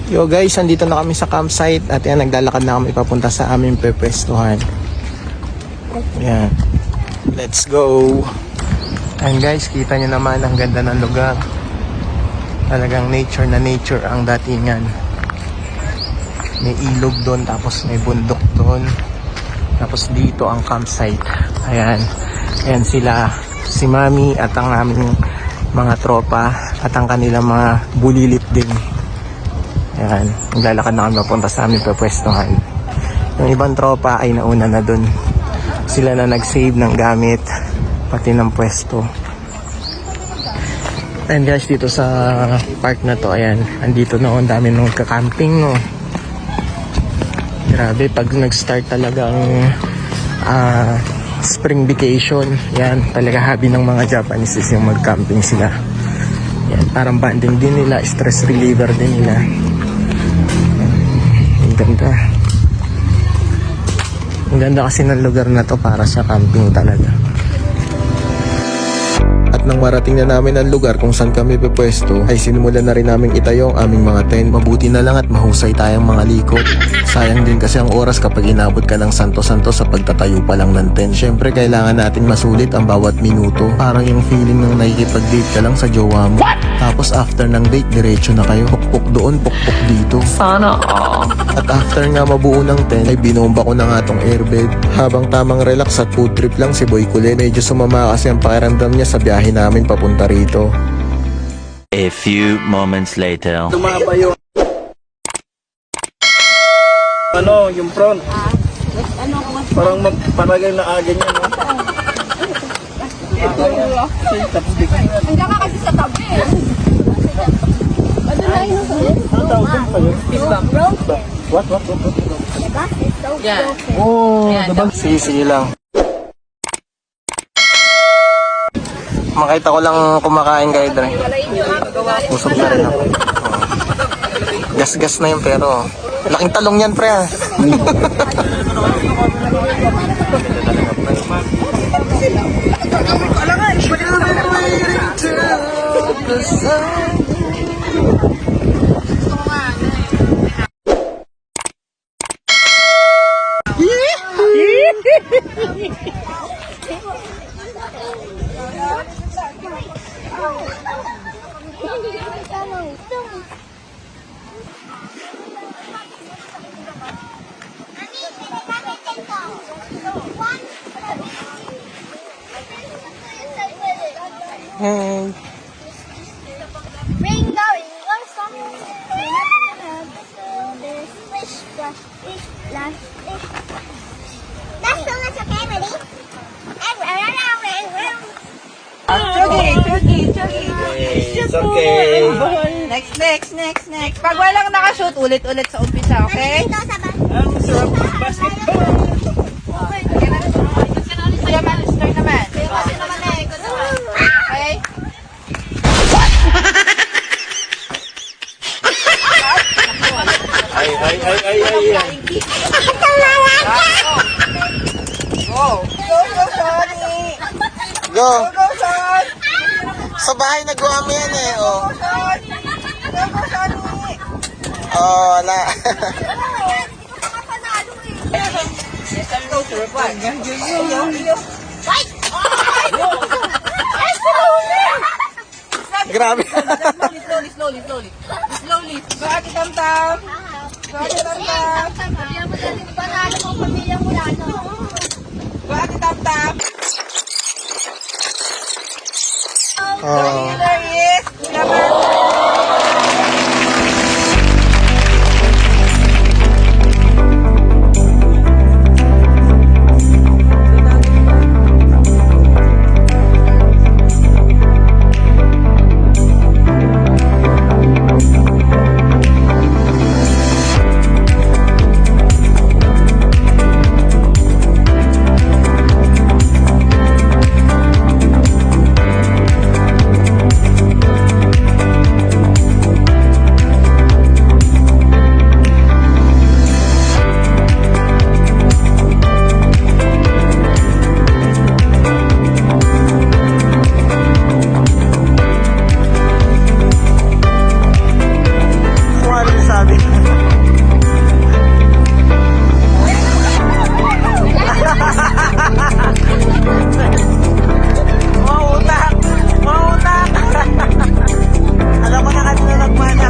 Yo guys, andito na kami sa campsite at yan, naglalakad na kami papunta sa aming pepwestuhan. Yan. Let's go. And guys, kita nyo naman ang ganda ng lugar. Talagang nature na nature ang datingan. May ilog doon, tapos may bundok doon. Tapos dito ang campsite. Ayan. Ayan sila, si Mami at ang aming mga tropa at ang kanilang mga bulilit din. Ayan, naglalakad na kami papunta sa aming pepwestuhan. Yung ibang tropa ay nauna na dun. Sila na nag-save ng gamit, pati ng pwesto. And guys, dito sa park na to, ayan, andito na ang dami nung kakamping, no. Grabe, pag nag-start talagang spring vacation, yan, talaga hobby ng mga Japanese is yung mag-camping sila. Yan, parang banding din nila, stress reliever din nila. Ganda. Ang ganda kasi ng lugar na to para sa camping talaga. At nang marating na namin ang lugar kung saan kami pepwesto, ay sinimulan na rin namin itayo ang aming mga tent. Mabuti na lang at mahusay tayong mga likot. Sayang din kasi ang oras kapag inabot ka ng santo-santo sa pagtatayo pa lang ng tent. Syempre kailangan natin masulit ang bawat minuto. Parang yung feeling ng nakikipag-date ka lang sa jowa mo. Tapos after ng date, diretso na kayo. Pukpuk doon, pukpuk dito. Sana all. At after nga mabuo ng tent, ay binomba ko na nga tong airbed. Habang tamang relax at food trip lang si Boy Kulay, medyo sumama kasi ang pakiramdam niya sa biyahe namin papunta rito. A few moments later. Tumaba yung yung front. Parang paragay na agad niya, no? Hindi ka kasi sa tabi. Ano na yun? What? Yeah. Oh, diba? Sige lang. Makita ko lang kumakain kayo, Dre. Busog na rin ako. Gas-gas na yun, pero laking talong yan, pre. Hey. Ringo, song. That's so much okay, buddy. It's okay. Next. Pag walang nakashoot, ulit-ulit sa umpisa, okay? Ang sarap ng basketball. Kuya Man, start naman. Okay? Ay. Go, Sonny! Go! Go, Son! Sa bahay nagawa mo yan eh, oh. Go, Sonny! Oh, wala. Grabe. Slowly. Go, Ate Tam-Tam! Go, Ate Tam-Tam! Go, Ate Tam-Tam! Oh. There is number sabi. Mautak! Mautak! Alam ko na kanina nagmana.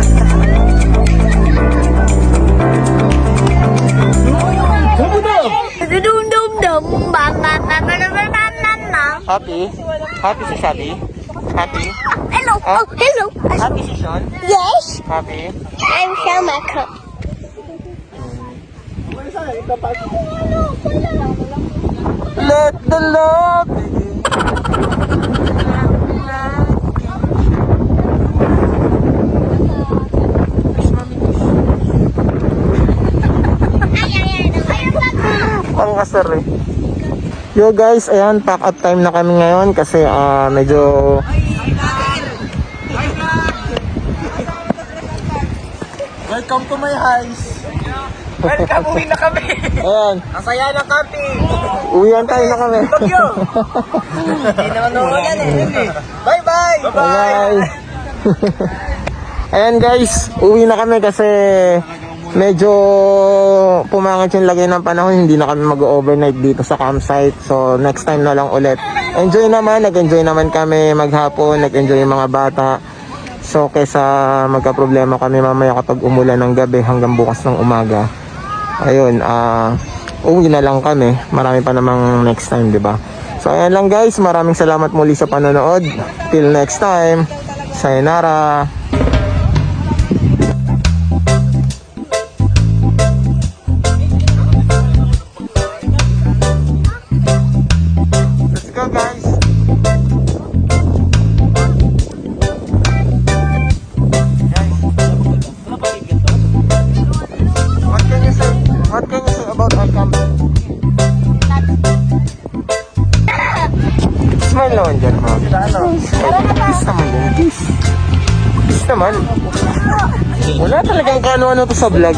Dum-dum-dum. Ba-ba-ba-ba-ba-ba-ba-ba. Happy? Happy si Sabi? Happy? Hello. Oh, hello. Happy si Sean? Yes. Happy? I'm Shamaka. Let the love begin. Pangkasar eh. Yo guys, ayan, pack up time na kami ngayon kasi medyo welcome to my house. Welcome, uwi na kami. Ayan, Ang saya ng camping. uwian tayo na kami. Bagyo. Hindi naman uulan eh. Bye-bye. Bye. Ayan guys, uwi na kami kasi medyo pumangit yung lagay ng panahon. Hindi na kami mag-overnight dito sa campsite. So next time na lang ulit. Enjoy naman, nag-enjoy naman kami maghapon, nag-enjoy yung mga bata. So kaysa magka-problema kami mamaya kapag umulan ng gabi hanggang bukas ng umaga, ayun, uwi na lang kami. Marami pa namang next time, di ba? So ayan lang guys, maraming salamat muli sa panonood. Till next time, sayonara. Let's go guys. What can you say? What can you say about our camp? Smile naman dyan, ma'am. Kiss naman dyan. Kiss. Kiss naman. Wala talagang kano-ano to sa vlog.